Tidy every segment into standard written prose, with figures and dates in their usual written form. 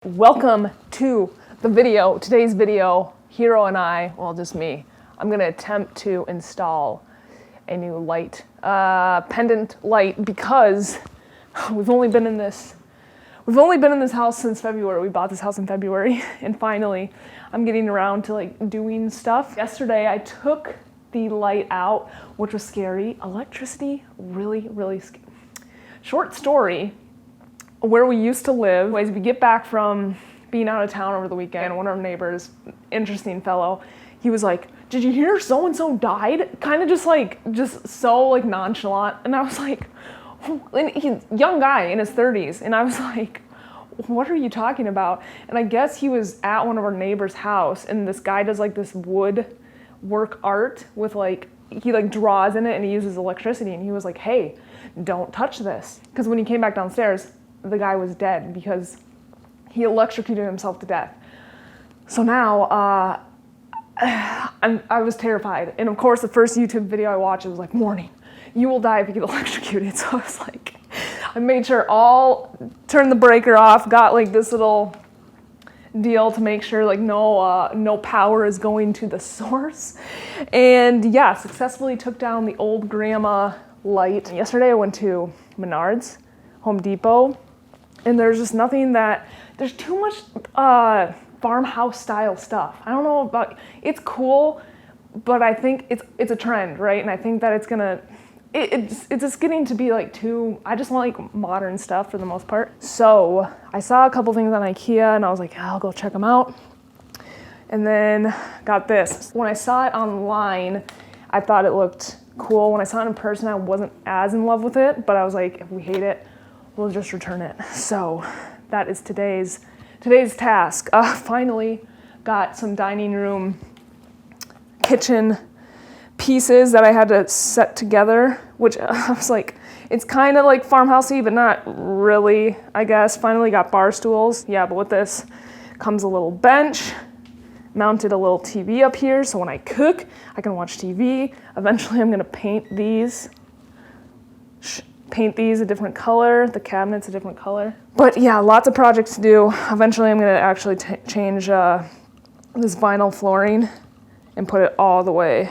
Welcome to the video. Today's video, Hero and I, well, just me, I'm gonna attempt to install a new light, pendant light, because we've only been in this house since February. We bought this house in February, and finally I'm getting around to doing stuff. Yesterday I took the light out, which was scary. Electricity, really scary. Short story, where we used to live, anyways, we get back from being out of town over the weekend, one of our neighbors, interesting fellow, he was like, "Did you hear so-and-so died?" Kind of just so nonchalant. And I was like, and he's a young guy in his 30s. And I was like, what are you talking about? And I guess he was at one of our neighbor's house, and this guy does this wood work art with he draws in it and he uses electricity. And he was like, "Hey, don't touch this." Because when he came back downstairs, the guy was dead because he electrocuted himself to death. So now I was terrified. And of course, the first YouTube video I watched, it was like, "Warning, you will die if you get electrocuted." So I was like, I made sure turned the breaker off, got this little deal to make sure no power is going to the source. And yeah, successfully took down the old grandma light. Yesterday I went to Menards, Home Depot, and there's just there's too much farmhouse style stuff. I don't know about, it's cool, but I think it's a trend, right? And I think that it's just getting to be I just want modern stuff for the most part. So I saw a couple things on Ikea and I was like, I'll go check them out. And then got this. When I saw it online, I thought it looked cool. When I saw it in person, I wasn't as in love with it, but I was like, if we hate it, we'll just return it. So that is today's task. Finally got some dining room, kitchen pieces that I had to set together, which I was like, it's kind of like farmhousey, but not really, I guess. Finally got bar stools. Yeah, but with this comes a little bench, mounted a little TV up here, so when I cook, I can watch TV. Eventually I'm gonna paint these a different color, the cabinets a different color. But yeah, lots of projects to do. Eventually I'm gonna actually change this vinyl flooring and put it all the way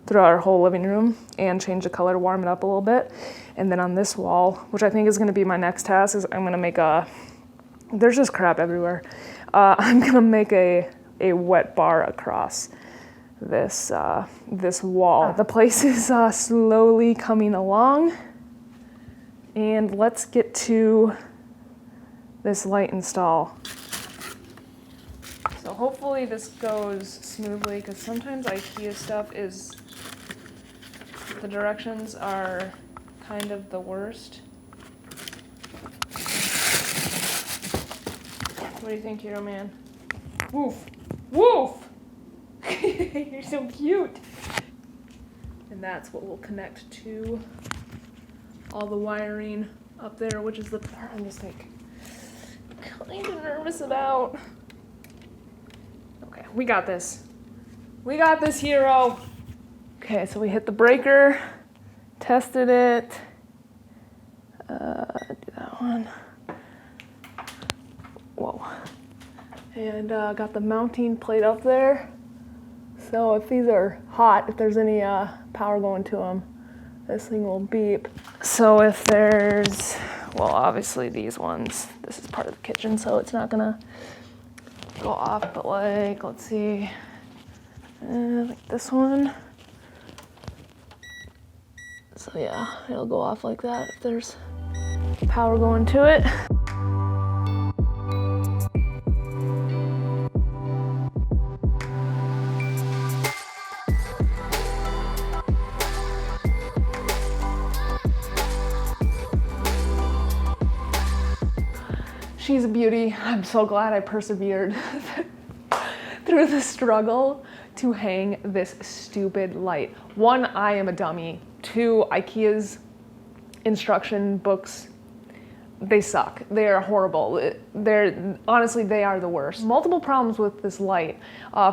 throughout our whole living room and change the color to warm it up a little bit. And then on this wall, which I think is gonna be my next task, is I'm gonna make there's just crap everywhere. I'm gonna make a wet bar across this wall. The place is slowly coming along. And let's get to this light install. So hopefully this goes smoothly, because sometimes IKEA stuff the directions are kind of the worst. What do you think, Hero Man? Woof, woof! You're so cute. And that's what will connect to all the wiring up there, which is the part I'm just kind of nervous about. Okay, we got this. We got this, Hero. Okay, so we hit the breaker, tested it. Do that one. Whoa. And got the mounting plate up there. So if these are hot, if there's any power going to them, this thing will beep. So if there's, well, obviously these ones, this is part of the kitchen, so it's not gonna go off, but let's see, like this one. So yeah, it'll go off like that if there's power going to it. She's a beauty. I'm so glad I persevered through the struggle to hang this stupid light. One, I am a dummy. Two, IKEA's instruction books, they suck. They are horrible. Honestly, they are the worst. Multiple problems with this light.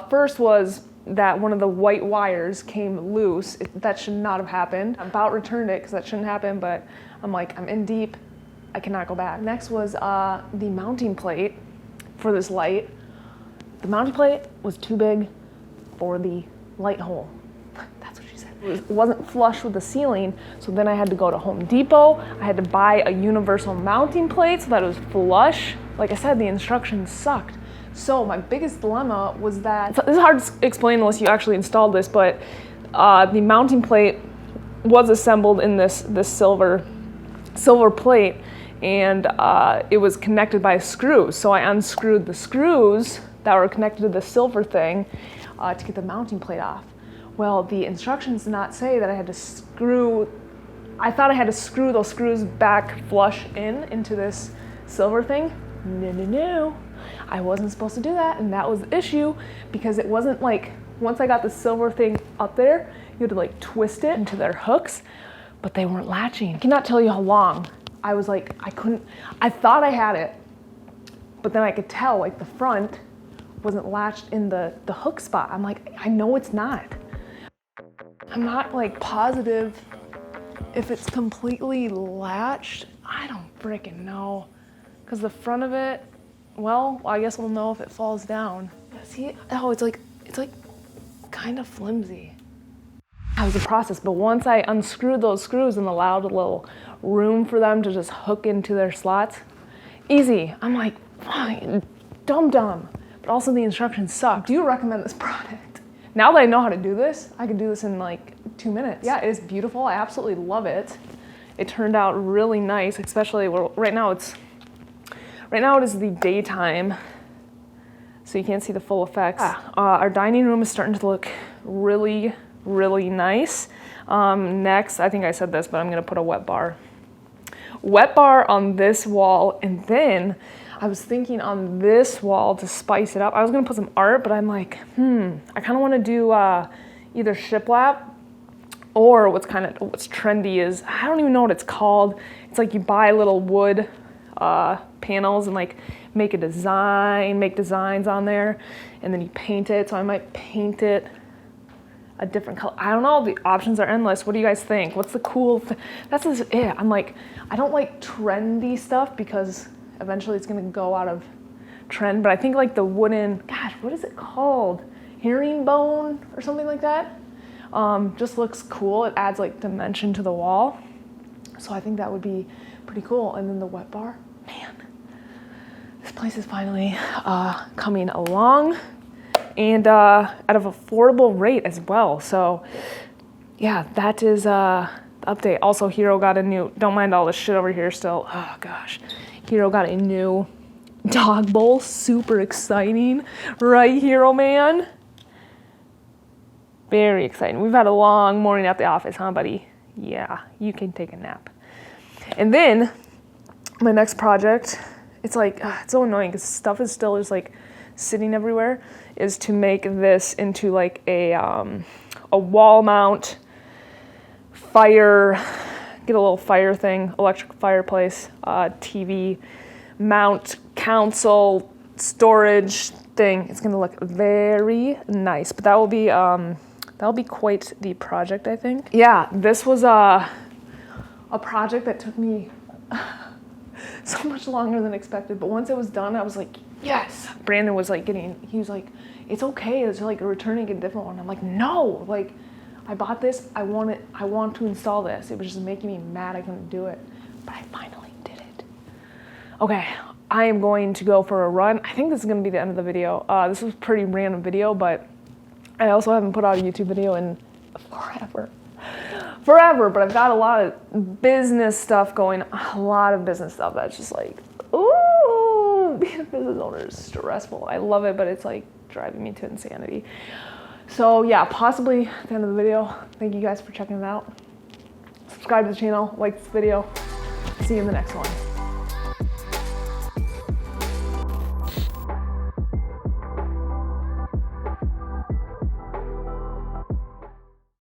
First was that one of the white wires came loose. That should not have happened. I about returned it because that shouldn't happen, but I'm in deep. I cannot go back. Next was the mounting plate. for this light. The mounting plate was too big for the light hole. That's what she said. It wasn't flush with the ceiling, so then I had to go to Home Depot. I had to buy a universal mounting plate so that it was flush. Like I said, the instructions sucked. So my biggest dilemma was that, this is hard to explain unless you actually installed this, but the mounting plate was assembled in this silver plate, and it was connected by screws. So I unscrewed the screws that were connected to the silver thing to get the mounting plate off. Well, the instructions did not say that I had to screw, I thought I had to screw those screws back flush into this silver thing. No. I wasn't supposed to do that, and that was the issue, because it wasn't like, once I got the silver thing up there, you had to like twist it into their hooks, but they weren't latching. I cannot tell you how long. I was like, I thought I had it, but then I could tell like the front wasn't latched in the hook spot. I'm like, I know it's not. I'm not like positive if it's completely latched. I don't freaking know. Because the front of it, well, I guess we'll know if it falls down. See, oh, it's like kind of flimsy. That was the process, but once I unscrewed those screws and allowed a little room for them to just hook into their slots, easy. I'm like, fine, dumb. But also the instructions suck. Do you recommend this product? Now that I know how to do this, I can do this in like 2 minutes. Yeah, it is beautiful. I absolutely love it. It turned out really nice, especially right now it is the daytime, so you can't see the full effects. Our dining room is starting to look really, really nice. Next, I think I said this, but I'm gonna put a wet bar on this wall, and then I was thinking on this wall to spice it up. I was gonna put some art, but I'm like, I kind of want to do either shiplap, or what's trendy is, I don't even know what it's called. It's like you buy little wood panels and like make designs on there, and then you paint it. So I might paint it a different color. I don't know, the options are endless. What do you guys think? What's the cool thing? That's just it. I'm like, I don't like trendy stuff because eventually it's gonna go out of trend, but I think like the wooden, gosh, what is it called? Herringbone or something like that? Just looks cool. It adds like dimension to the wall. So I think that would be pretty cool. And then the wet bar, man, this place is finally coming along, and at an affordable rate as well. So yeah, that is the update. Also, Hero got a new, don't mind all this shit over here still. Oh gosh. Hero got a new dog bowl. Super exciting. Right, Hero man? Very exciting. We've had a long morning at the office, huh, buddy? Yeah, you can take a nap. And then my next project, it's like, it's so annoying because stuff is still just like sitting everywhere, is to make this into like a wall mount fire, get a little fire thing, electric fireplace, TV mount, console, storage thing. It's gonna look very nice, but that'll be quite the project, I think. Yeah, this was a project that took me so much longer than expected, but once it was done, I was like, yes. Brandon was like he was like, it's okay, it's like returning a different one. I'm like, no, like, I bought this, I want to install this. It was just making me mad I couldn't do it, but I finally did it. Okay, I am going to go for a run. I think this is gonna be the end of the video. This was a pretty random video, but I also haven't put out a YouTube video in forever, but I've got a lot of business stuff going, a lot of business stuff that's just like, ooh, being a business owner is stressful. I love it, but it's like driving me to insanity. So yeah, possibly at the end of the video. Thank you guys for checking it out. Subscribe to the channel, like this video. See you in the next one.